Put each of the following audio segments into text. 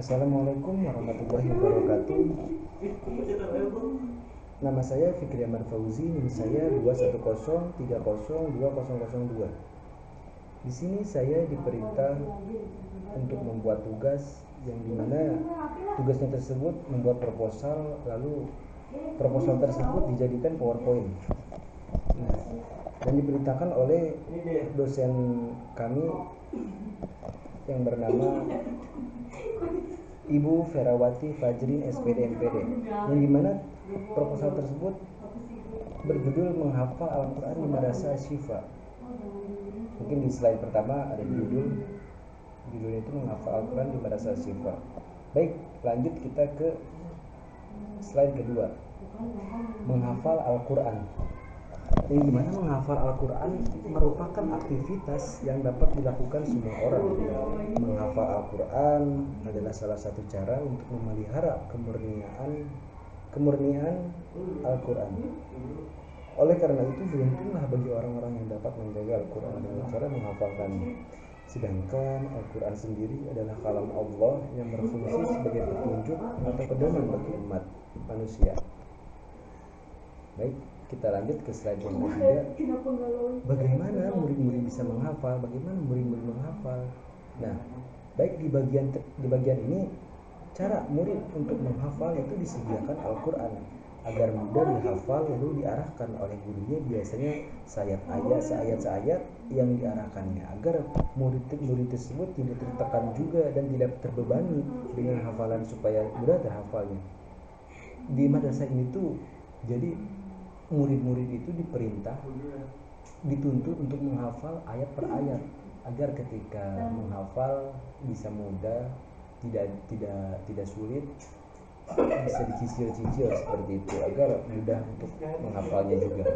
Assalamualaikum warahmatullahi wabarakatuh. Nama saya Fikri Ahmad Fauzi, NIM saya 210302002. Di sini saya diperintah untuk membuat tugas yang dimana tugasnya tersebut membuat proposal, lalu proposal tersebut dijadikan PowerPoint. Dan diperintahkan oleh dosen kami yang bernama Ibu Ferawati Fajrin SPD MPD, yang dimana proposal tersebut berjudul menghafal Al-Quran di Madrasah Syifa. Mungkin di slide pertama ada judulnya itu menghafal Al-Quran di Madrasah Syifa. Baik, lanjut kita ke slide kedua, menghafal Al-Quran. Yang dimana menghafal Al-Quran merupakan aktivitas yang dapat dilakukan semua orang. Menghafal Al-Quran adalah salah satu cara untuk memelihara kemurnian Al-Quran. Oleh karena itu, beruntunglah bagi orang-orang yang dapat menjaga Al-Quran dengan cara menghafalkannya. Sedangkan Al-Quran sendiri adalah kalam Allah yang berfungsi sebagai petunjuk atau pedoman bagi umat manusia. Baik, kita lanjut ke slide yang ketiga. Bagaimana murid-murid bisa menghafal? Bagaimana murid-murid menghafal? Nah, baik di bagian ini, cara murid untuk menghafal itu disediakan Al-Quran agar mudah dihafal, lalu diarahkan oleh gurunya, biasanya seayat yang diarahkannya, agar murid tersebut tidak tertekan juga dan tidak terbebani dengan hafalan supaya mudah terhafalnya. Di madrasah ini tuh, jadi murid-murid itu dituntut untuk menghafal ayat per ayat agar ketika menghafal bisa mudah, tidak sulit, bisa dicicil-cicil seperti itu agar mudah untuk menghafalnya juga.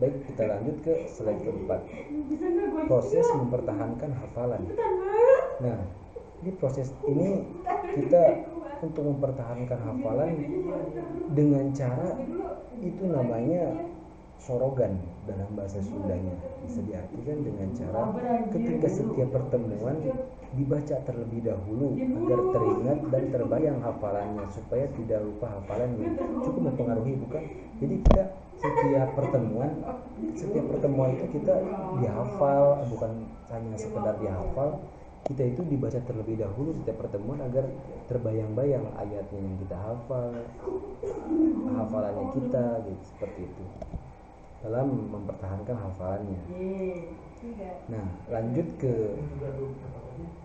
Baik, kita lanjut ke slide keempat, proses mempertahankan hafalan. Nah, di proses ini kita untuk mempertahankan hafalan dengan cara itu namanya sorogan dalam bahasa Sundanya. Bisa diartikan dengan cara ketika setiap pertemuan dibaca terlebih dahulu agar teringat dan terbayang hafalannya, supaya tidak lupa hafalannya. Cukup mempengaruhi, bukan? Jadi kita setiap pertemuan itu kita dihafal, bukan hanya sekedar dihafal, kita itu dibaca terlebih dahulu setiap pertemuan agar terbayang-bayang ayatnya yang kita hafal, hafalannya kita, gitu, seperti itu dalam mempertahankan hafalannya. Nah, lanjut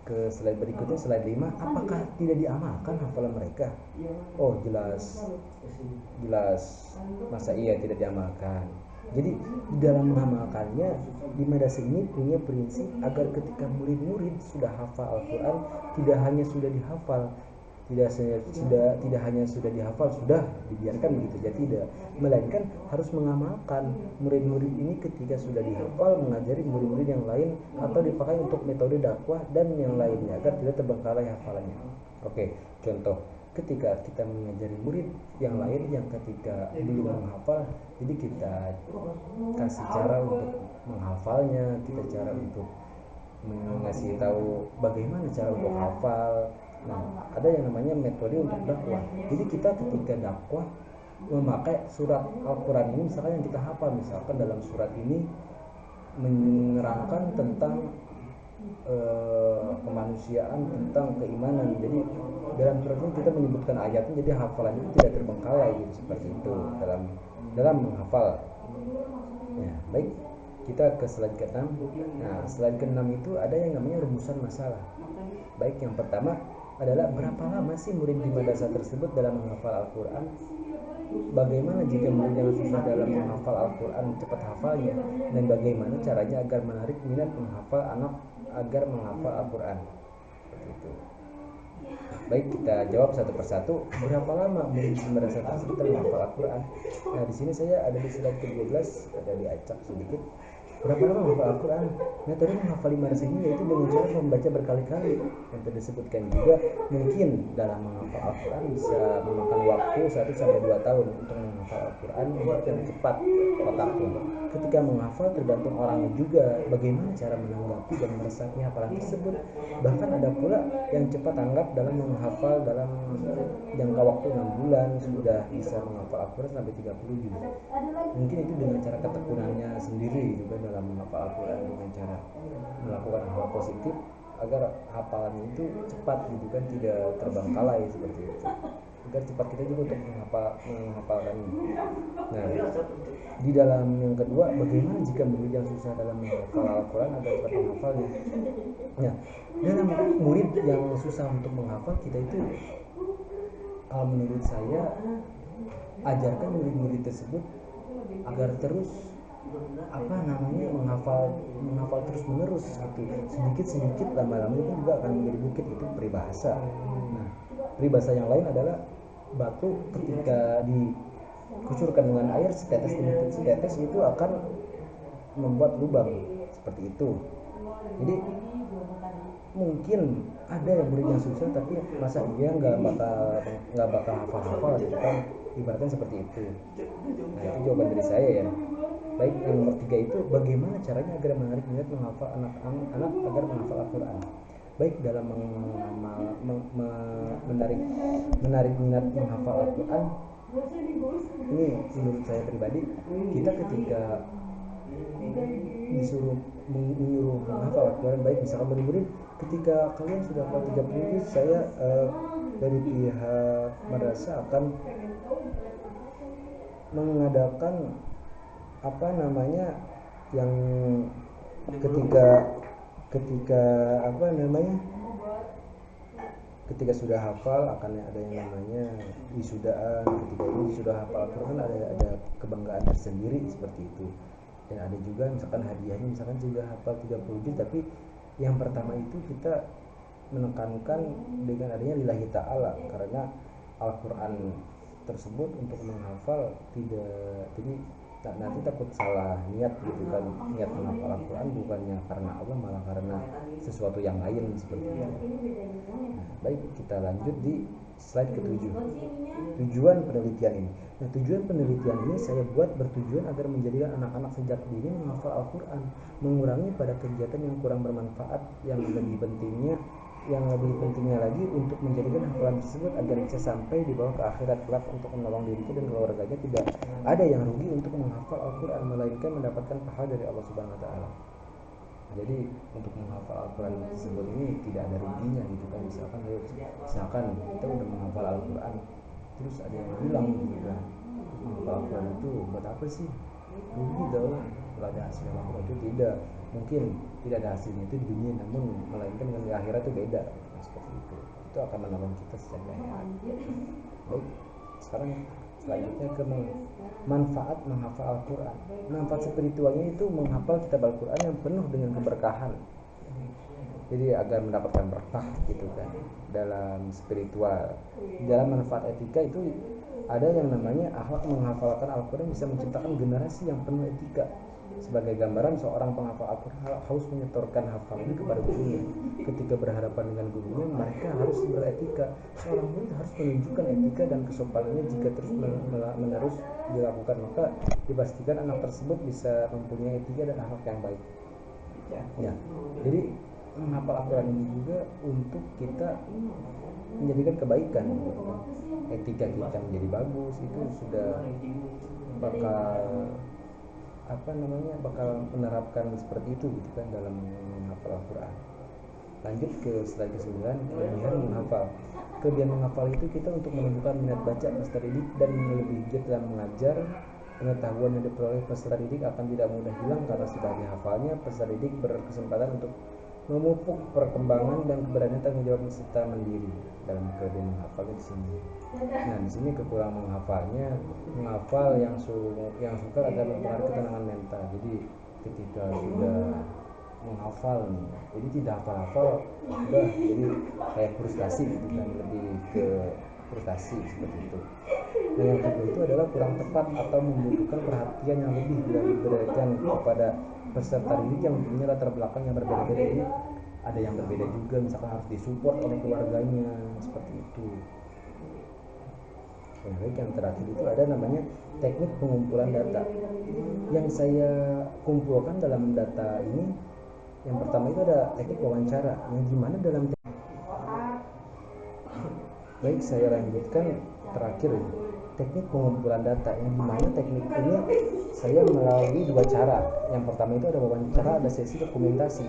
ke slide berikutnya, slide 5. Apakah tidak diamalkan hafalan mereka? Oh, jelas. Masa iya tidak diamalkan? Jadi di dalam mengamalkannya, di madrasah ini punya prinsip agar ketika murid-murid sudah hafal Al-Quran, tidak hanya sudah dihafal, tidak hanya sudah dihafal sudah dibiarkan begitu saja, tidak, melainkan harus mengamalkan. Murid-murid ini ketika sudah dihafal mengajari murid-murid yang lain, atau dipakai untuk metode dakwah dan yang lainnya agar tidak terbengkalai hafalannya. Oke, contoh ketika kita mengajari murid yang lain yang ketika belum menghafal, jadi kita kasih cara untuk menghafalnya, kita cara untuk mengasih tahu bagaimana cara untuk hafal. Nah, ada yang namanya metode untuk dakwah. Jadi kita ketika dakwah memakai surat Al-Quran ini, misalkan yang kita hafal, misalkan dalam surat ini menerangkan tentang kemanusiaan, tentang keimanan. Jadi dalam surat ini kita menyebutkan ayatnya, jadi hafalan itu tidak terbengkalai, gitu, seperti itu dalam menghafal. Ya, baik, kita ke slide ke-6. Nah, slide ke-6 itu ada yang namanya rumusan masalah. Baik, yang pertama adalah berapa lama sih murid di madrasah tersebut dalam menghafal Al-Quran? Bagaimana jika murid yang susah dalam menghafal Al-Quran cepat hafalnya? Dan bagaimana caranya agar menarik minat menghafal anak agar menghafal Al-Quran? Seperti itu. Baik, kita jawab satu persatu. Berapa lama murid di madrasah tersebut dalam menghafal Al-Quran? Nah, di sini saya ada di slide ke-12, ada diacak sedikit. Berapa lama menghafal Al-Quran? Metode menghafal 5 resmi yaitu dengan cara membaca berkali-kali. Yang tadi disebutkan juga mungkin dalam menghafal Al-Quran bisa memakan waktu 1 sampai 2 tahun untuk menghafal Al-Quran yang cepat otaknya. Ketika menghafal tergantung orangnya juga bagaimana cara menanggapi dan meresapi hafalan tersebut. Bahkan ada pula yang cepat tanggap dalam menghafal dalam jangka waktu 6 bulan sudah bisa menghafal Al-Quran sampai 30 juz. Mungkin itu dengan cara ketekunannya sendiri juga dalam menghafal Al-Quran dengan cara melakukan hal positif agar hafalannya itu cepat gitu kan, tidak terbengkalai seperti itu, agar cepat kita juga untuk menghafalkannya. Nah, di dalam yang kedua, bagaimana jika murid yang susah dalam menghafal Al-Quran agar cepat menghafalnya? Nah, dalam murid yang susah untuk menghafal, kita itu menurut saya ajarkan murid-murid tersebut agar terus menghafal terus menerus gitu, sedikit lama-lama itu juga akan menjadi bukit. Itu peribahasa. Nah, peribahasa yang lain adalah batu ketika dikucurkan dengan air setetes demi setetes itu akan membuat lubang seperti itu. Jadi mungkin ada yang muridnya susah tapi masa dia nggak bakal hafal gitu kan, ibaratnya seperti itu. Nah, itu jawaban dari saya ya. Baik, yang nomor 3 itu bagaimana caranya agar menarik minat menghafal anak agar menghafal Al-Quran. Baik, dalam menarik minat menghafal Al-Quran, ini menurut saya pribadi, kita ketika disuruh menyuruh menghafal Al-Quran, baik misalkan murid-murid ketika kalian sudah hafal 30 juz, saya dari pihak madrasah akan mengadakan yang ketika sudah hafal akan ada yang namanya wisudaan. Ketika ini sudah hafal Al-Quran ada kebanggaan tersendiri seperti itu. Dan ada juga misalkan hadiahnya, misalkan sudah hafal 30 juz tapi yang pertama itu kita menekankan dengan adanya lillahi ta'ala, karena Al-Quran tersebut untuk menghafal tidak, jadi nanti takut salah niat gitu kan, niat menghafal Al-Quran bukannya karena Allah malah karena sesuatu yang lain seperti itu. Nah, baik, kita lanjut di slide ke-7, tujuan penelitian ini. Nah, tujuan penelitian ini saya buat bertujuan agar menjadikan anak-anak sejak dini menghafal Al-Quran, mengurangi pada kegiatan yang kurang bermanfaat, yang lebih pentingnya lagi untuk menjadikan hafalan tersebut agar bisa sampai dibawa ke akhirat kelak untuk menolong dirinya dan keluarganya. Tidak ada yang rugi untuk menghafal Al-Quran melainkan mendapatkan pahala dari Allah Subhanahu wa taala. Jadi untuk menghafal Al-Quran tersebut ini tidak ada ruginya gitu kan. Misalkan kita udah menghafal Al-Quran terus ada yang bilang gitu kan, menghafal Al-Quran itu buat apa sih, rugi dong, kalau ada hasil Al-Quran itu tidak. Mungkin tidak ada hasilnya itu di dunia, namun melainkan dengan di akhirat itu beda. Nah, seperti itu akan menolong kita secara akhirat. Baik, sekarang selanjutnya ke manfaat menghafal Al-Quran. Manfaat spiritualnya itu menghafal kitab Al-Quran yang penuh dengan keberkahan. Jadi agar mendapatkan berkah gitu kan dalam spiritual. Dalam manfaat etika itu ada yang namanya akhlak. Menghafalkan Al-Quran bisa menciptakan generasi yang penuh etika. Sebagai gambaran, seorang penghafal Al-Quran harus menyetorkan hafalannya kepada gurunya. Ketika berhadapan dengan gurunya, mereka harus beretika. Seorang murid harus menunjukkan etika dan kesopanannya. Jika terus menerus dilakukan, maka dipastikan anak tersebut bisa mempunyai etika dan akhlak yang baik. Ya, jadi menghafal Al-Quran ini juga untuk kita menjadikan kebaikan. Etika kita menjadi bagus, itu sudah bakal menerapkan seperti itu gitu kan dalam menghafal Al-Quran. Lanjut ke slide ke-9, kelebihan menghafal. Kelebihan menghafal itu kita untuk menumbuhkan minat baca peserta didik dan lebih giat dalam mengajar. Pengetahuan yang diperoleh peserta didik akan tidak mudah hilang karena sudah dihafalnya. Peserta didik berkesempatan untuk memupuk perkembangan dan keberanian tanggung jawab serta mandiri dalam kelebihan menghafal di sini. Nah, di sini kekurangan menghafalnya, menghafal yang sukar agar mempengaruhi ketenangan mental. Jadi ketika sudah menghafal nih, jadi tidak hafal-hafal udah jadi kayak frustasi gitu kan, lebih ke frustasi seperti itu. Dan yang kedua itu adalah kurang tepat atau membutuhkan perhatian yang lebih diberikan kepada peserta didik yang punya latar belakang yang berbeda-beda. Jadi ada yang berbeda juga, misalkan harus disupport oleh keluarganya seperti itu. Yang terakhir itu ada namanya teknik pengumpulan data. Yang saya kumpulkan dalam data ini, yang pertama itu ada teknik wawancara, yang dimana dalam baik saya lanjutkan terakhir ini, teknik pengumpulan data, yang dimana teknik ini saya melalui dua cara. Yang pertama itu ada wawancara, ada sesi dokumentasi.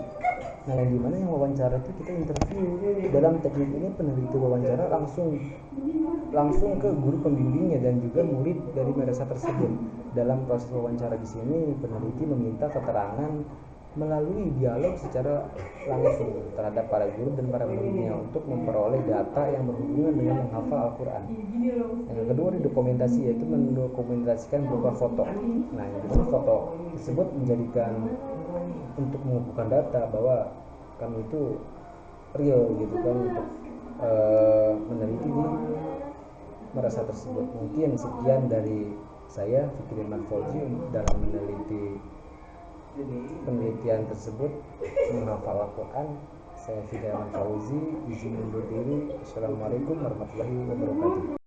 Nah, yang dimana yang wawancara itu kita interview. Dalam teknik ini peneliti wawancara langsung ke guru pembimbingnya dan juga murid dari madrasah tersebut. Dalam proses wawancara di sini peneliti meminta keterangan melalui dialog secara langsung terhadap para guru dan para muridnya untuk memperoleh data yang berhubungan dengan menghafal Al-Quran. Yang kedua di dokumentasi, yaitu mendokumentasikan berupa foto. Nah, yang kedua foto tersebut menjadikan untuk mengumpulkan data bahwa kami itu real gitu kan, untuk meneliti di madrasah tersebut. Mungkin sekian dari saya, Fikri Ahmad Fauzi, dalam meneliti penelitian tersebut menghafal Al-Quran. Saya Fikri Ahmad Fauzi, izin undur diri. Assalamualaikum warahmatullahi wabarakatuh.